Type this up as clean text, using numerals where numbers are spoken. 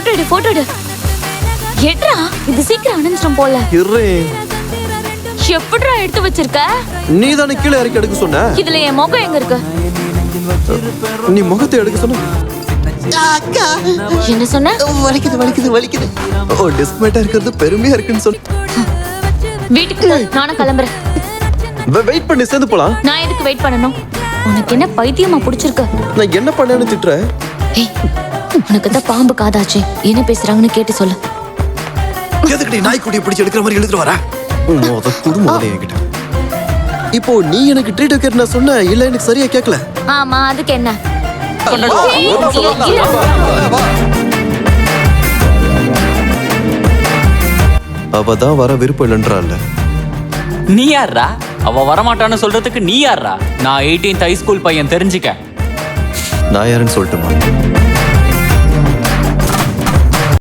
Photo எடு photo எடு. எட்ரா, இது சீக்கிரம் அணைஞ்சிரும் போல. இரு, எப்படிடா எடுத்து வச்சிருக்க? நீ தானே கீழே இறக்கி எடுக்க சொன்ன. இதுல என் முகம் எங்க இருக்கு? நீ முகத்தை எடுக்க சொன்ன. என்ன சொன்ன? வலிக்குது வலிக்குது வலிக்குது. ஓ, டிஸ்மேட்டா இருக்கிறது பெருமையா இருக்குன்னு சொன்ன. வீட்டுக்கு போ, நானும் கிளம்புறேன். வெயிட் பண்ணி சேர்ந்து போலாம். நான் எதுக்கு வெயிட் பண்ணணும்? உனக்கு என்ன பைத்தியமா பிடிச்சிருக்கு? நான் என்ன பண்ணேன்னு திட்டுறேன். ஏய், உனக்கு தான் பாம்பு காதாச்சே, என்ன பேசுறாங்கன்னு கேட்டு சொல்லு. எதுக்கு நீ நாய்க்குட்டியை பிடிச்சி எடுக்கிற மாதிரி எழுதிட்டு வர? அத குடும்பம் என்கிட்ட. இப்போ நீ எனக்கு ட்ரீட் வைக்கிற நான் சொன்ன இல்ல, எனக்கு சரியா கேட்கல. ஆமா, அதுக்கு என்ன? அவதான் வர விருப்பம் இல்லைன்றான்ல. நீ யாரா? அவ வரமாட்டான்னு சொல்றதுக்கு நீ யாரா? நான் 18th ஹை ஸ்கூல் பையன், தெரிஞ்சுக்க. நான் யாருன்னு சொல்லட்டுமா?